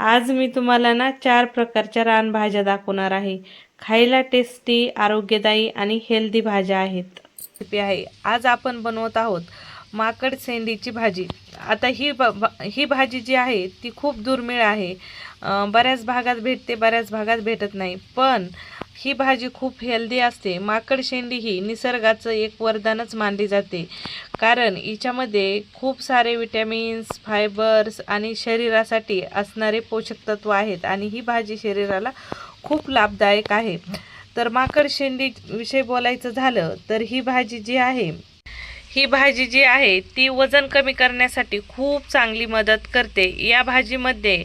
आज मी तुम्हाला ना 4 प्रकारच्या रानभाज्या दाखवणार आहे. खायला टेस्टी, आरोग्यदायी आणि हेल्दी भाज्या आहेत. रेसिपी आहे. आज आपण बनवत आहोत माकड सेंडीची भाजी. आता ही भाजी जी आहे ती खूप दुर्मिळ आहे. बऱ्याच भागात भेटते, बऱ्याच भागात भेटत नाही. पण ही भाजी खूप हेल्दी असते. माकड शेंडी ही निसर्गाचं एक वरदानच मानली जाते. कारण हिच्यामध्ये खूप सारे विटॅमिन्स, फायबर्स आणि शरीरासाठी असणारे पोषक तत्व आहेत आणि ही भाजी शरीराला खूप लाभदायक आहे. तर माकड शेंडी विषयी बोलायचं झालं तर ही भाजी जी आहे ती वजन कमी करण्यासाठी खूप चांगली मदत करते. या भाजीमध्ये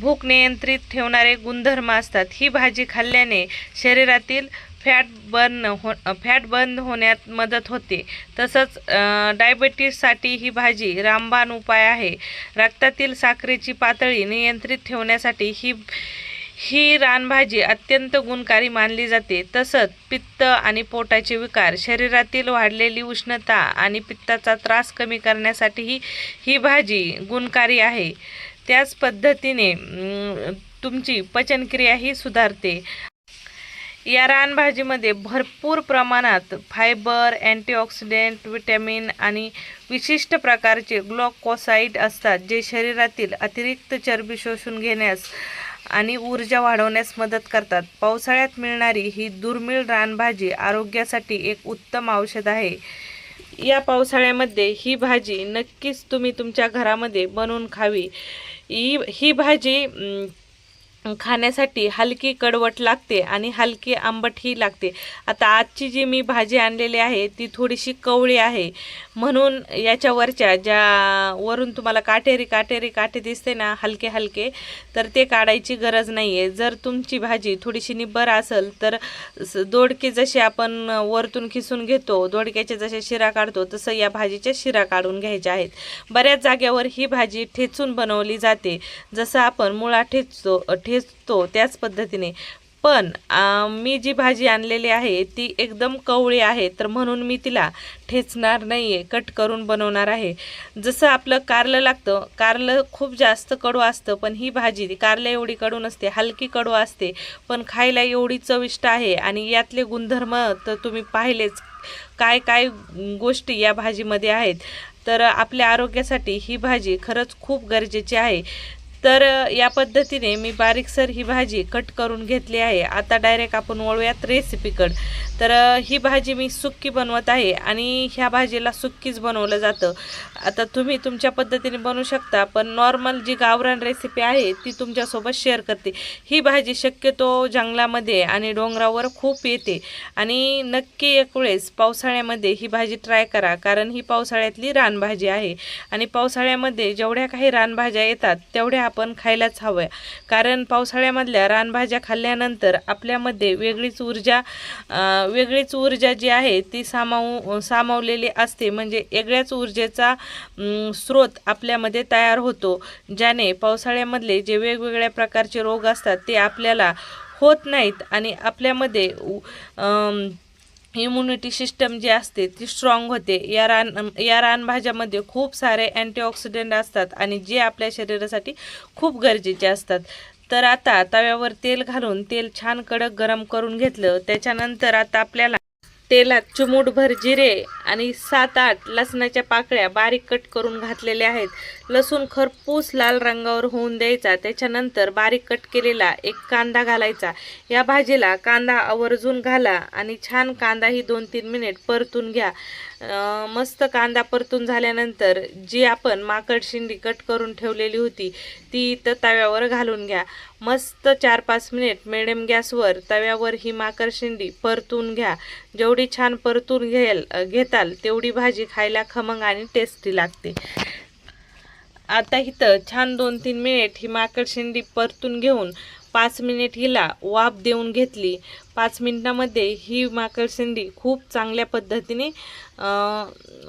भूक नियंत्रित ठेवणारे गुणधर्म असतात. ही भाजी खाल्ल्याने शरीरातील फॅट बर्न होण्यात मदत होते. तसंच डायबिटीससाठी ही भाजी रामबाण उपाय आहे. रक्तातील साखरेची पातळी नियंत्रित ठेवण्यासाठी ही रानभाजी अत्यंत गुणकारी मानली जाते. तसंच पित्त आणि पोटाचे विकार, शरीरातील वाढलेली उष्णता आणि पित्ताचा त्रास कमी करण्यासाठीही ही भाजी गुणकारी आहे. त्याच पद्धतीने तुमची पचनक्रियाही सुधारते. या रानभाजीमध्ये भरपूर प्रमाणात फायबर, अँटीऑक्सिडंट, विटॅमिन आणि विशिष्ट प्रकारचे ग्लुकोसाइड असतात, जे शरीरातील अतिरिक्त चरबी शोषून घेण्यास आणि ऊर्जा वाढवण्यास मदत करतात. पावसाळ्यात मिळणारी ही दुर्मिळ रानभाजी आरोग्यासाठी एक उत्तम औषध आहे. या पावसाळ्यामध्ये ही भाजी नक्कीच तुम्ही तुमच्या घरामध्ये बनवून खावी. ही भाजी खाण्यासाठी हलकी कडवट लागते आणि हलकी आंबटही लागते. आता आजची जी मी भाजी आणलेली आहे ती थोडीशी कवळी आहे, म्हणून याच्यावरच्या ज्या वरून तुम्हाला काटे दिसते ना हलके, तर ते काढायची गरज नाही आहे. जर तुमची भाजी थोडीशी निब्बर असेल तर दोडके जसे आपण वरतून खिसून घेतो, दोडक्याचे जसे शिरा काढतो, तसं या भाजीच्या शिरा काढून घ्यायच्या आहेत. बऱ्याच जागेवर ही भाजी ठेचून बनवली जाते, जसं आपण मुळा ठेचतो त्याच पद्धतीने. पण मी जी भाजी आणलेली आहे ती एकदम कवळी आहे, तर म्हणून मी तिला ठेचणार नाही आहे, कट करून बनवणार आहे. जसं आपलं कारलं लागतं, कारलं खूप जास्त कडू असतं, पण ही भाजी कारलं एवढी कडू नसते, हलकी कडू असते, पण खायला एवढी चविष्ट आहे. आणि यातले गुणधर्म तर तुम्ही पाहिलेच, काय गोष्टी या भाजीमध्ये आहेत. तर आपल्या आरोग्यासाठी ही भाजी खरंच खूप गरजेची आहे. तर या पद्धतीने मी बारीकसर ही भाजी कट करून घेतली आहे. आता डायरेक्ट आपण वळूयात रेसिपीकडं. तर ही भाजी मी सुक्की बनवत आहे आणि ह्या भाजीला सुक्कीच बनवलं जातं. आता तुम्ही तुमच्या पद्धतीने बनवू शकता, पण नॉर्मल जी गावरान रेसिपी आहे ती तुमच्यासोबत शेअर करते. ही भाजी शक्यतो जंगलामध्ये आणि डोंगरावर खूप येते आणि नक्की एक वेळेस पावसाळ्यामध्ये ही भाजी ट्राय करा, कारण ही पावसाळ्यातली रानभाजी आहे आणि पावसाळ्यामध्ये जेवढ्या काही रानभाज्या येतात तेवढ्या आपण खायलाच हव्या. कारण पावसाळ्यामधल्या रानभाज्या खाल्ल्यानंतर आपल्यामध्ये वेगळीच ऊर्जा जी आहे ती सामावलेली असते. म्हणजे वेगळ्याच ऊर्जेचा स्रोत आपल्यामध्ये तयार होतो, ज्याने पावसाळ्यामधले जे वेगवेगळ्या प्रकारचे रोग असतात ते आपल्याला होत नाहीत आणि आपल्यामध्ये इम्युनिटी सिस्टम जी असते ती स्ट्रॉंग होते. या रानभाज्यामध्ये खूप सारे अँटीऑक्सिडंट असतात आणि जे आपल्या शरीरासाठी खूप गरजेचे असतात. तर आता तव्यावर तेल घालून तेल छान कडक गरम करून घेतलं. त्याच्यानंतर आता आपल्याला तेलात चिमूटभर जिरे आणि 7-8 लसणाच्या पाकळ्या बारीक कट करून घातलेल्या आहेत. लसूण खरपूस लाल रंगावर होऊन द्यायचा. त्याच्यानंतर बारीक कट केलेला एक कांदा घालायचा. या भाजीला कांदा आवर्जून घाला आणि छान कांदाही 2-3 मिनिट परतून घ्या. मस्त कांदा परतून झाल्यानंतर जी आपण माकड शेंडी कट करून ठेवलेली होती ती तर तव्यावर घालून घ्या. मस्त 4-5 मिनिट मिडियम गॅसवर तव्यावर ही माकड शेंडी परतून घ्या. जेवढी छान परतून घेताल तेवढी भाजी खायला खमंग आणि टेस्टी लागते. आता इथं छान 2-3 मिनिट ही माकड शेंडी परतून घेऊन 5 मिनिट हिला वाफ देऊन घेतली. 5 मिनिटांमध्ये ही माकडसेंडी खूप चांगल्या पद्धतीने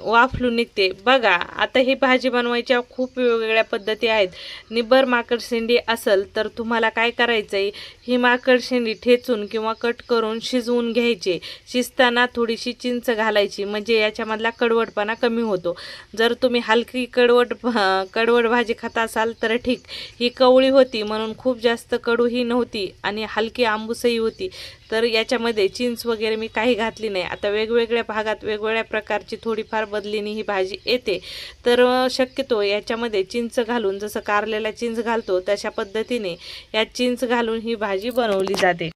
वाफलून निघते। बघा, आता ही भाजी बनवायच्या खूप वेगवेगळ्या पद्धती आहेत। निब्बर माकडसेंडी असेल तर तुम्हाला काय करायचं आहे, ही माकडसेंडी ठेचून किंवा कट करून शिजवून घ्यायची। शिजताना थोडीशी चिंच घालायची, म्हणजे याच्यामधला कडवटपणा कमी होतो। जर तुम्ही हलकी कडवट भाजी खात असाल तर ठीक। ही कवळी होती म्हणून खूप जास्त कडूही नव्हती आणि हलकी आंबूसही होती, तर याच्यामध्ये चिंच वगैरे मी काही घातली नाही। आता वेगवेगळ्या भागात वेगवेगळ्या प्रकारची थोडीफार बदलीने ही भाजी येते, तर शक्यतो याच्यामध्ये चिंच घालून, जसं कारल्याला चिंच घालतो तशा पद्धतीने या चिंच घालून ही भाजी बनवली जाते।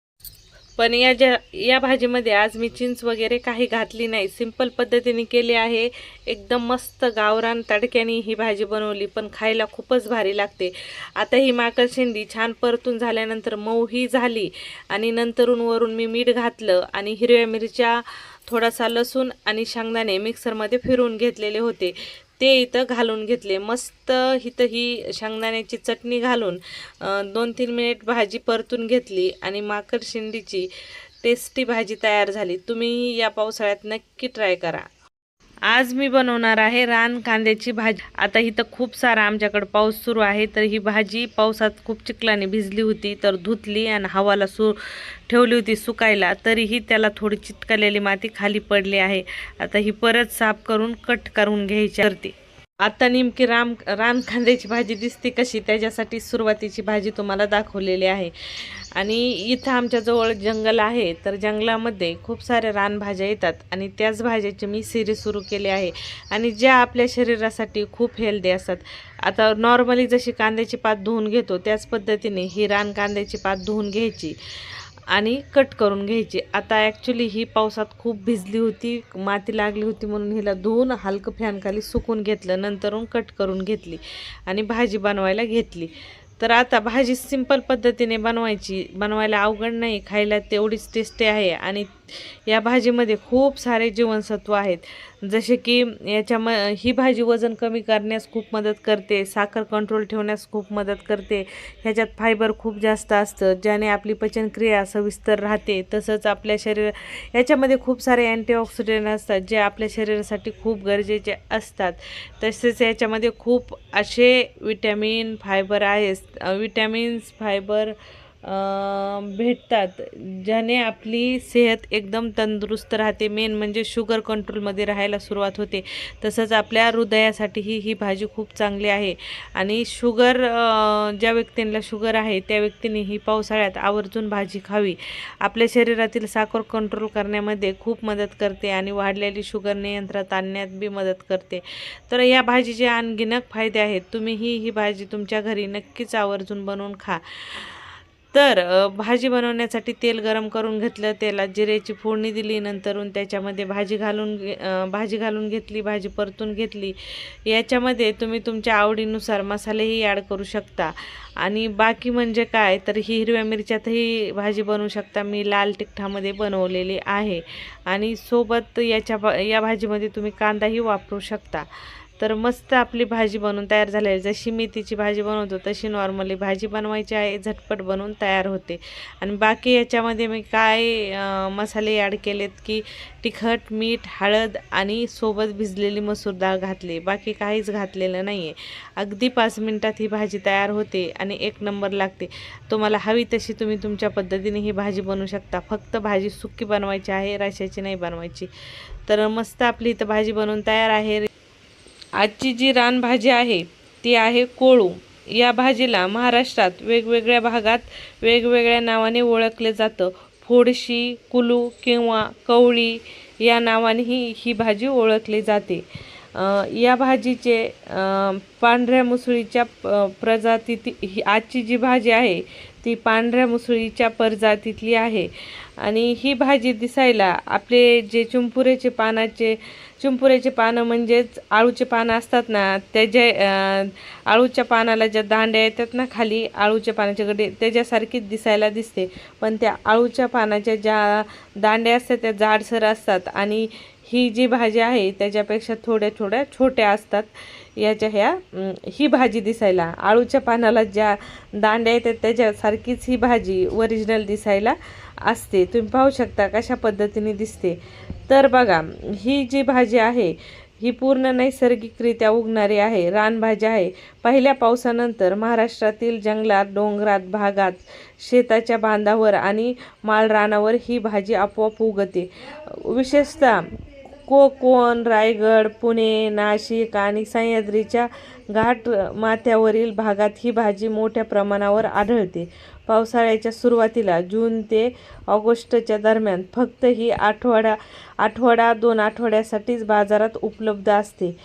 पण या भाजीमध्ये आज मी चिंच वगैरे काही घातली नाही, सिंपल पद्धतीने केली आहे। एकदम मस्त गावरान तडक्याने ही भाजी बनवली, पण खायला खूपच भारी लागते। आता ही माकडसेंडी छान परतून झाल्यानंतर मऊही झाली आणि नंतरून वरून मी मीठ घातलं आणि हिरव्या मिरच्या, थोडासा लसूण आणि शेंगदाणे मिक्सरमध्ये फिरवून घेतलेले होते, ते इथं घालून घेतले। मस्त इथं ही शेंगदाण्याची चटणी घालून 2-3 मिनिट भाजी परतून घेतली आणि माकडसेंडीची टेस्टी भाजी तयार झाली। तुम्ही या पावसाळ्यात नक्की ट्राय करा। आज मी बनवणार आहे रान कांद्याची भाजी। आता इथं खूप सारा आमच्याकडे पाऊस सुरू आहे, तर ही भाजी पावसात खूप चिखलाने भिजली होती, तर धुतली आणि हवाला ठेवली होती सुकायला, तरीही त्याला थोडी चिटकलेली माती खाली पडली आहे। आता ही परत साफ करून कट करून घ्यायची। आता नेमकी रान कांद्याची भाजी दिसते कशी, त्याच्यासाठी सुरुवातीची भाजी तुम्हाला दाखवलेली आहे। आणि इथं आमच्या जवळ जंगल आहे, तर जंगलामध्ये खूप साऱ्या रानभाज्या येतात आणि त्याच भाज्याची मी सिरीज सुरू केली आहे आणि ज्या आपल्या शरीरासाठी खूप हेल्दी असतात। आता नॉर्मली जशी कांद्याची पात धुवून घेतो त्याच पद्धतीने ही रान कांद्याची पात धुवून घ्यायची आणि कट करून घ्यायची। आता ॲक्च्युली ही पावसात खूप भिजली होती, माती लागली होती, म्हणून हिला धुवून हलकं फॅनखाली सुकून घेतलं, नंतरून कट करून घेतली आणि भाजी बनवायला घेतली। तर आता भाजी सिंपल पद्धतीने बनवायला अवघड नाही, खायला तेवढीच टेस्टी आहे आणि या भाजीमध्ये खूप सारे जीवनसत्व आहेत, जसे की ही भाजी वजन कमी करण्यास खूप मदत करते, साखर कंट्रोल ठेवण्यास खूप मदत करते। ह्याच्यात फायबर खूप जास्त असतं, ज्याने आपली पचनक्रिया सविस्तर राहते। तसंच आपल्या याच्यामध्ये खूप सारे अँटीऑक्सिडंट असतात, जे आपल्या शरीरासाठी खूप गरजेचे असतात। तसेच याच्यामध्ये खूप असे विटॅमिन फायबर भेटतात, ज्याने आपली सेहत एकदम तंदुरुस्त राहते। मेन म्हणजे शुगर कंट्रोलमध्ये राहायला सुरुवात होते। तसंच आपल्या हृदयासाठीही ही भाजी खूप चांगली आहे आणि ज्या व्यक्तींना शुगर आहे त्या व्यक्तींनी ही पावसाळ्यात आवर्जून भाजी खावी। आपल्या शरीरातील साखर कंट्रोल करण्यामध्ये खूप मदत करते आणि वाढलेली शुगर नियंत्रणात आणण्यात बी मदत करते। तर या भाजीचे अनगिनत फायदे आहेत, तुम्हीही ही भाजी तुमच्या घरी नक्कीच आवर्जून बनवून खा। तर भाजी बनवण्यासाठी तेल गरम करून घेतलं, तेलात जिऱ्याची फोडणी दिली, नंतरून त्याच्यामध्ये भाजी घालून घेतली, भाजी परतून घेतली। याच्यामध्ये तुम्ही तुमच्या आवडीनुसार मसालेही ॲड करू शकता आणि बाकी म्हणजे काय, तर ही हिरव्या मिरच्यातही भाजी बनवू शकता, मी लाल तिखटामध्ये बनवलेली आहे आणि सोबत या भाजीमध्ये तुम्ही कांदाही वापरू शकता। तर मस्त आपली भाजी बनवून तयार झालेली, जशी मेथीची भाजी बनवतो तशी नॉर्मली भाजी बनवायची आहे, झटपट बनवून तयार होते। आणि बाकी याच्यामध्ये मी काय मसाले ॲड केलेत की तिखट, मीठ, हळद आणि सोबत भिजलेली मसूर डाळ घातली, बाकी काहीच घातलेलं नाही आहे। अगदी 5 मिनिटात ही भाजी तयार होते आणि 1 नंबर लागते। तुम्हाला हवी तशी तुम्ही तुमच्या पद्धतीने ही भाजी बनवू शकता, फक्त भाजी सुकी बनवायची आहे, रश्याची नाही बनवायची। तर मस्त आपली इथं भाजी बनवून तयार आहे। आजची जी रानभाजी आहे ती आहे कोळू। या भाजीला महाराष्ट्रात वेगवेगळ्या भागात वेगवेगळ्या नावाने ओळखले जातं। फोडशी, कुलू किंवा कवळी या नावानेही ही भाजी ओळखली जाते। या भाजीचे पांढऱ्या मुसळीच्या आजची जी भाजी आहे ती पांढऱ्या मुसळीच्या प्रजातीतली आहे आणि ही भाजी दिसायला आपले जे चिंपुऱ्याचे पानं म्हणजेच आळूचे पानं असतात ना, आळूच्या पानाला ज्या दांड्या येतात ना खाली, आळूच्या पानाच्या गडे त्याच्यासारखीच दिसायला दिसते, पण त्या आळूच्या पानाच्या ज्या दांड्या असतात त्या जाडसर असतात आणि ही जी भाजी आहे त्याच्यापेक्षा थोड्या थोड्या छोट्या असतात याच्या ही भाजी दिसायला. आळूच्या पानाला ज्या दांड्या येतात त्याच्यासारखीच ही भाजी ओरिजिनल दिसायला असते. तुम्ही पाहू शकता कशा पद्धतीने दिसते. तर बघा, ही जी भाजी आहे ही पूर्ण नैसर्गिकरित्या उगणारी आहे, रानभाजी आहे. पहिल्या पावसानंतर महाराष्ट्रातील जंगलात, डोंगरात भागात, शेताच्या बांधावर आणि माळरानावर ही भाजी आपोआप उगते. विशेषतः कोकण, रायगड, पुणे, नाशिक आणि सह्याद्रीच्या घाट माथ्यावरील भागात ही भाजी मोठ्या प्रमाणावर आढळते. पावसाळ्याच्या सुरुवातीला जून ते ऑगस्टच्या दरम्यान फक्त ही आठवडा 2 आठवड्यासाठीच बाजारात उपलब्ध असते.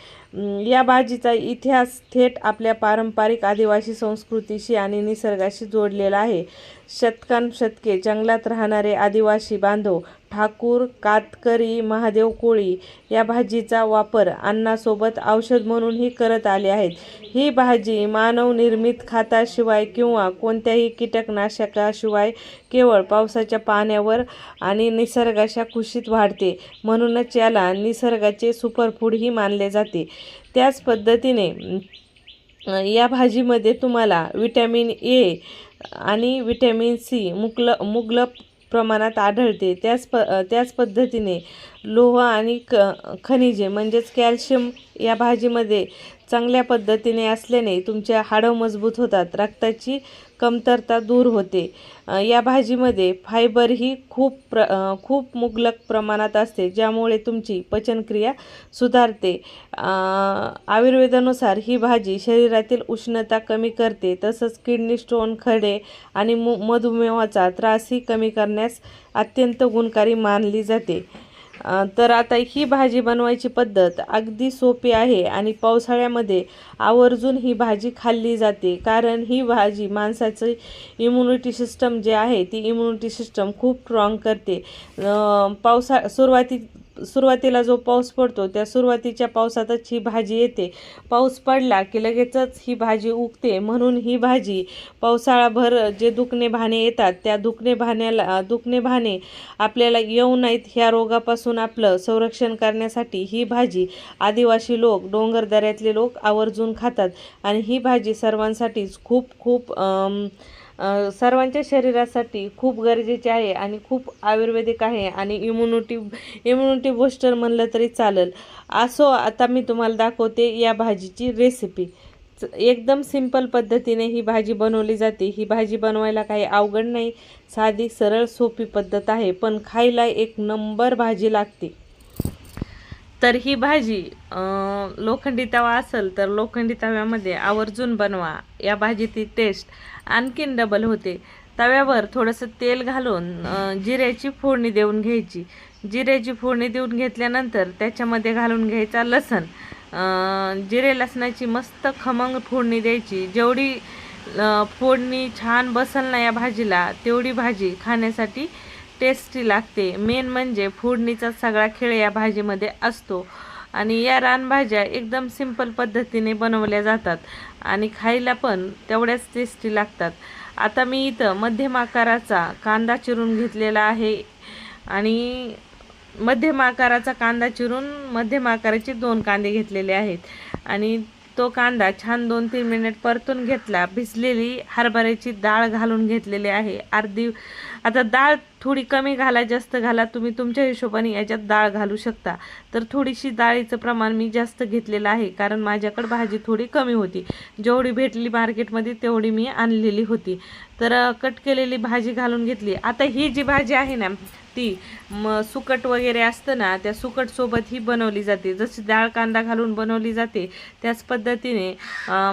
या भाजीचा इतिहास थेट आपल्या पारंपरिक आदिवासी संस्कृतीशी आणि निसर्गाशी जोडलेला आहे. शतकानुशतके जंगलात राहणारे आदिवासी बांधव ठाकूर, कातकरी, महादेव कोळी या भाजीचा वापर अन्नासोबत औषध म्हणूनही करत आले आहेत. ही भाजी मानवनिर्मित खताशिवाय किंवा कोणत्याही कीटकनाशकाशिवाय केवळ पावसाच्या पाण्यावर आणि निसर्गाच्या कुशीत वाढते. म्हणूनच याला निसर्गाचे सुपरफूडही मानले जाते. त्याच पद्धतीने या भाजीमध्ये तुम्हाला व्हिटॅमिन ए आणि व्हिटॅमिन सी मुबलक प्रमाणात आढळते. त्याच पद्धतीने लोह आणि खनिजे म्हणजेच कॅल्शियम या भाजीमध्ये चांगल्या पद्धतीने असल्याने तुमच्या हाडं मजबूत होतात, रक्ताची कमतरता दूर होते. या भाजीमध्ये फायबरही खूप मुबलक प्रमाणात असते, ज्यामुळे तुमची पचनक्रिया सुधारते. आयुर्वेदानुसार ही भाजी शरीरातील उष्णता कमी करते, तसंच किडनी स्टोन, खडे आणि मधुमेहाचा त्रासही कमी करण्यास अत्यंत गुणकारी मानली जाते. तर आता ही भाजी बनवायची पद्धत अगदी सोपी आहे आणि पावसाळ्यामध्ये आवर्जून ही भाजी खाल्ली जाते, कारण ही भाजी माणसाची इम्युनिटी सिस्टम जे आहे ती इम्युनिटी सिस्टम खूप स्ट्रॉंग करते. सुरुवातीला जो पाऊस पडतो त्या सुरुवातीच्या पावसातच ही भाजी येते. पाऊस पडला की लगेचच ही भाजी उगते. म्हणून ही भाजी पावसाळाभर जे दुखणे भाणे येतात त्या दुखणे भाणे आपल्याला येऊ नयेत ह्या रोगापासून आपलं संरक्षण करण्यासाठी ही भाजी आदिवासी लोक, डोंगरदऱ्यातले लोक आवर्जून खातात. आणि ही भाजी सर्वांसाठीच सर्वांच्या शरीरासाठी खूप गरजेची आहे आणि खूप आयुर्वेदिक आहे आणि इम्युनिटी बूस्टर म्हणलं तरी चालेल. आता मी तुम्हाला दाखवते या भाजीची रेसिपी. एकदम सिंपल पद्धतीने ही भाजी बनवली जाते. ही भाजी बनवायला काही अवघड नाही, साधी सरळ सोपी पद्धत आहे, पण खायला एक नंबर भाजी लागते. तर ही भाजी लोखंडी तवा असेल तर लोखंडी तव्यामध्ये आवर्जून बनवा. या भाजीची टेस्ट आणखीन डबल होते. तव्यावर थोडंसं तेल घालून जिऱ्याची फोडणी देऊन घ्यायची. जिऱ्याची फोडणी देऊन घेतल्यानंतर त्याच्यामध्ये घालून घ्यायचा लसण. जिरे लसणाची मस्त खमंग फोडणी द्यायची. जेवढी फोडणी छान बसल ना या भाजीला, तेवढी भाजी खाण्यासाठी टेस्टी लागते. मेन म्हणजे फोडणीचा सगळा खेळ या भाजीमध्ये असतो. आणि या रानभाज्या एकदम सिंपल पद्धतीने बनवल्या जातात आणि खायला पण तेवढ्याच टेस्टी लागतात. आता मी इथं मध्यम आकाराचा कांदा चिरून घेतलेला आहे आणि मध्यम आकाराचा कांदा चिरून मध्यम आकाराचे 2 कांदे घेतलेले आहेत आणि तो कांदा छान 2-3 मिनिट परतून घेतला. भिजलेली हरभऱ्याची डाळ घालून घेतलेली आहे. आता डाळ थोडी कमी घाला, जास्त घाला, तुम्ही तुमच्या हिशोबाने याच्यात डाळ घालू शकता. तर थोडीशी डाळीचं प्रमाण मी जास्त घेतलेलं आहे, कारण माझ्याकडे भाजी थोडी कमी होती. जेवढी भेटली मार्केटमध्ये तेवढी मी आणलेली होती. तर कट केलेली भाजी घालून घेतली. आता ही जी भाजी आहे ना ती सुकट वगैरे असतं ना, त्या सुकटसोबत ही बनवली जाते. जशी डाळ कांदा घालून बनवली जाते त्याच पद्धतीने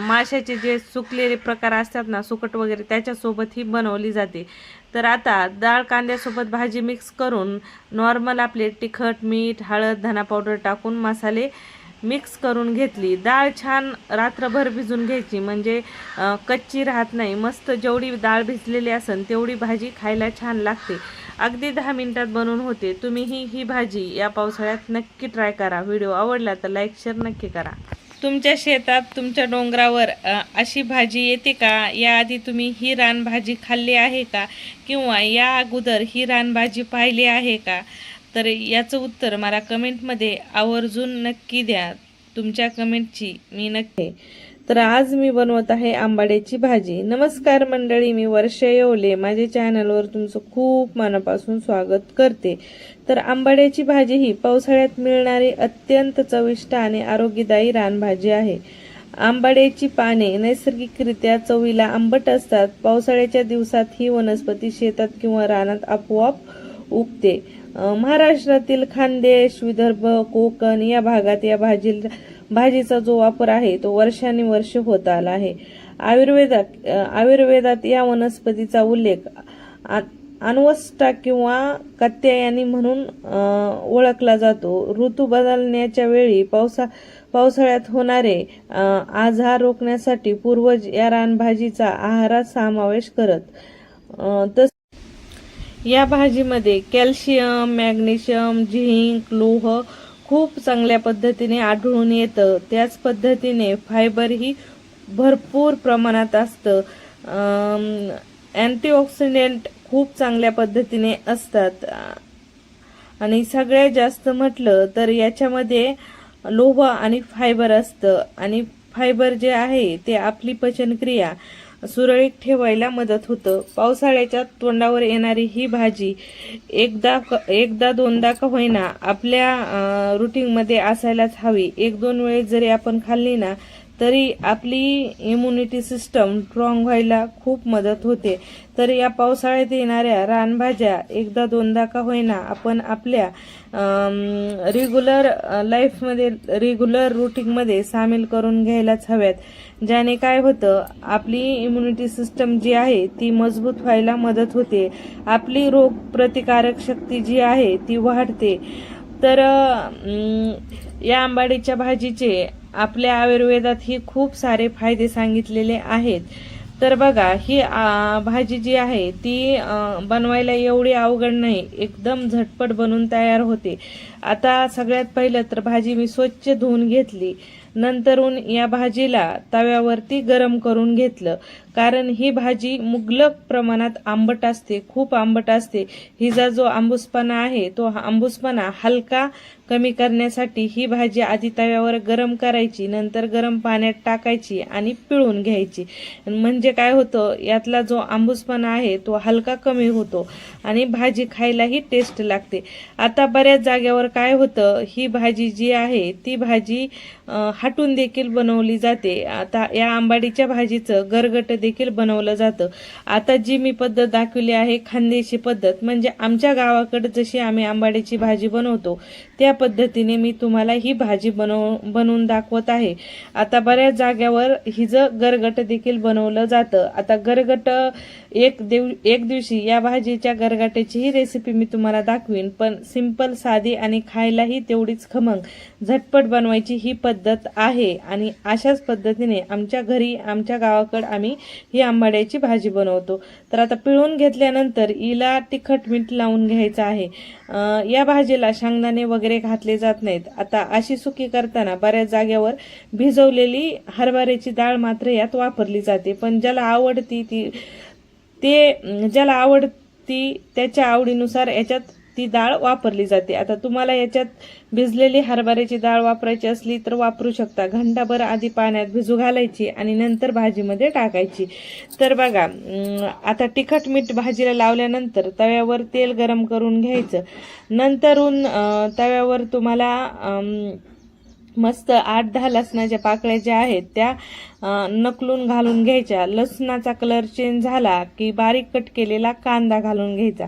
माशाचे जे सुकलेले प्रकार असतात ना, सुकट वगैरे, त्याच्यासोबत ही बनवली जाते. तर आता डाळ कांद्यासोबत भाजी मिक्स करून नॉर्मल आपले तिखट, मीठ, हळद, धना पावडर टाकून मसाले मिक्स करून घेतली. डाळ छान रात्रभर भिजून घ्यायची, म्हणजे कच्ची राहत नाही. मस्त जेवढी डाळ भिजलेली असेल तेवढी भाजी खायला छान लागते. अगदी 10 मिनिटात बनवून होते. तुम्हीही ही भाजी या पावसाळ्यात नक्की ट्राय करा. व्हिडिओ आवडला तर लाईक शेअर नक्की करा. तुमच्या शेतात, तुमच्या डोंगरावर अशी भाजी येते का? याआधी तुम्ही ही रानभाजी खाल्ली आहे का? किंवा या अगोदर ही रानभाजी पाहिली आहे का? तर याचं उत्तर मला कमेंटमध्ये आवर्जून नक्की द्या. तुमच्या कमेंटची मी नक्की. तर आज मी बनवत आहे आंबाड्याची भाजी. नमस्कार मंडळी, मी वर्षा येवले. माझ्या चॅनलवर तुमचं खूप मनापासून स्वागत करते. तर आंबाड्याची भाजी ही पावसाळ्यात मिळणारी अत्यंत चविष्ट आणि आरोग्यदायी रानभाजी आहे. आंबाड्याची पाने नैसर्गिकरित्या चवीला आंबट असतात. पावसाळ्याच्या दिवसात ही वनस्पती शेतात किंवा रानात आपोआप उगते. महाराष्ट्रातील खानदेश, विदर्भ, कोकण या भागात या भाजीचा जो वापर आहे तो वर्षानुवर्ष होत आला आहे. आयुर्वेदात या वनस्पतीचा उल्लेख अन्वष्टा किंवा कात्यायनी म्हणून ओळखला जातो. ऋतू बदलण्याच्या वेळी पावसाळ्यात होणारे आजार रोखण्यासाठी पूर्वज या रानभाजीचा आहारात समावेश करत. या भाजीमध्ये कॅल्शियम, मॅग्नेशियम, झिंक, लोह खूप चांगल्या पद्धतीने आढळून येतं. त्याच पद्धतीने फायबरही भरपूर प्रमाणात असतं. अँटीऑक्सिडंट खूप चांगल्या पद्धतीने असतात आणि सगळ्यात जास्त म्हटलं तर याच्यामध्ये लोह आणि फायबर असतं. आणि फायबर जे आहे ते आपली पचनक्रिया सुरळीत ठेवायला मदत होतं. पावसाळ्याच्या तोंडावर येणारी ही भाजी एकदा दोनदा का होईना आपल्या रुटीनमध्ये असायलाच हवी. एक दोन वेळेस जरी आपण खाल्ली ना तरी आपली इम्युनिटी सिस्टम स्ट्रॉंग व्हायला खूप मदत होते. तर या पावसाळ्यात येणाऱ्या रानभाज्या एकदा दोनदा का होईना आपण आपल्या रेग्युलर लाईफमध्ये, रेग्युलर रुटीनमध्ये सामील करून घ्यायलाच हव्यात. ज्याने काय होतं, आपली इम्युनिटी सिस्टम जी आहे ती मजबूत व्हायला मदत होते. आपली रोग प्रतिकारक शक्ती जी आहे ती वाढते. तर या आंबाडीच्या भाजीचे आपल्या आयुर्वेदात ही खूप सारे फायदे सांगितलेले आहेत. तर बघा, ही भाजी जी आहे ती बनवायला एवढी अवघड नाही, एकदम झटपट बनून तयार होते. आता सगळ्यात पहिलं तर भाजी मी स्वच्छ धुवून घेतली. नंतरून या भाजीला तव्यावरती गरम करून घेतलं, कारण ही भाजी मुबलक प्रमाणात आंबट असते, खूप आंबट असते. हिचा जो आंबूसपणा आहे तो आंबूसपणा हलका कमी करण्यासाठी ही भाजी आधी तव्यावर गरम करायची, नंतर गरम पाण्यात टाकायची आणि पिळून घ्यायची. म्हणजे काय होतं, यातला जो आंबूसपणा आहे तो हलका कमी होतो आणि भाजी खायलाही टेस्ट लागते. आता बऱ्याच जागेवर काय होतं, ही भाजी जी आहे ती भाजी हटून देखील बनवली जाते. आता या आंबाडीच्या भाजीचं गरगट देखील बनवलं जातं. आता जी मी पद्धत दाखवली आहे खानदेशी पद्धत, म्हणजे आमच्या गावाकडे जशी आम्ही आंबाडीची भाजी बनवतो त्या पद्धतीने मी तुम्हाला ही भाजी बनवून दाखवत आहे. आता बऱ्याच जाग्यावर हिचं गरगट देखील बनवलं जातं. आता गरगट एक दिवशी या भाजीच्या गरगट्याची ही रेसिपी मी तुम्हाला दाखवीन. पण सिंपल, साधी आणि खायलाही तेवढीच खमंग झटपट बनवायची ही पद्धत आहे. आणि अशाच पद्धतीने आमच्या घरी, आमच्या गावाकडे आम्ही ही आंबाड्याची भाजी बनवतो. तर आता पिळून घेतल्यानंतर हिला तिखट मीठ लावून घ्यायचं आहे. या भाजीला शेंगदाणे वगैरे घातले जात नाहीत. आता अशी सुकी करताना बऱ्याच जागेवर भिजवलेली हरभऱ्याची डाळ मात्र यात वापरली जाते. पण ज्याला आवडती ज्याला आवडती त्याच्या आवडीनुसार याच्यात ती डाळ वापरली जाते. आता तुम्हाला याच्यात भिजलेली हरभऱ्याची डाळ वापरायची असली तर वापरू शकता. घंटाभर आधी पाण्यात भिजू घालायची आणि नंतर भाजीमध्ये टाकायची. तर बघा, आता तिखट मीठ भाजीला लावल्यानंतर तव्यावर तेल गरम करून घ्यायचं. नंतरून तव्यावर तुम्हाला मस्त 8-10 लसणाच्या पाकळ्या ज्या आहेत त्या नकलून घालून घ्यायच्या. लसणाचा कलर चेंज झाला की बारीक कट केलेला कांदा घालून घ्यायचा.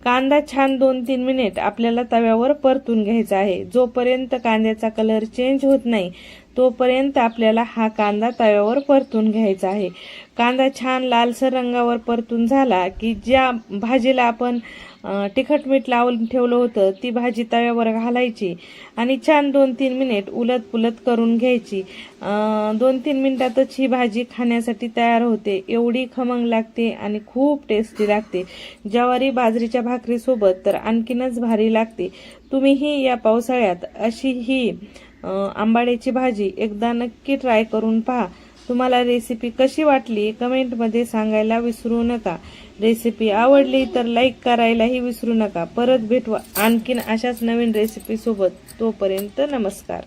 कांदा छान 2-3 मिनिट आपल्याला तव्यावर परतून घ्यायचा आहे. जोपर्यंत कांद्याचा कलर चेंज होत नाही तोपर्यंत आपल्याला हा कांदा तव्यावर परतून घ्यायचा आहे. कांदा छान लालसर रंगावर परतून झाला की ज्या भाजीला आपण तिखट मीठ लावून ठेवलं होतं ती भाजी तव्यावर घालायची आणि छान 2-3 मिनिट उलट पुलट करून घ्यायची. 2-3 मिनिटातच ही भाजी खाण्यासाठी तयार होते. एवढी खमंग लागते आणि खूप टेस्टी लागते. ज्वारी बाजरीच्या भाकरीसोबत तर आणखीनच भारी लागते. तुम्हीही या पावसाळ्यात अशी ही आंबाड्याची भाजी एकदा नक्की ट्राय करून पहा. तुम्हाला रेसिपी कशी वाटली कमेंटमध्ये सांगायला विसरू नका. रेसिपी आवडली तर लाईक करायलाही विसरू नका. परत भेटू आणखीन अशाच नवीन रेसिपी सोबत. तोपर्यंत नमस्कार.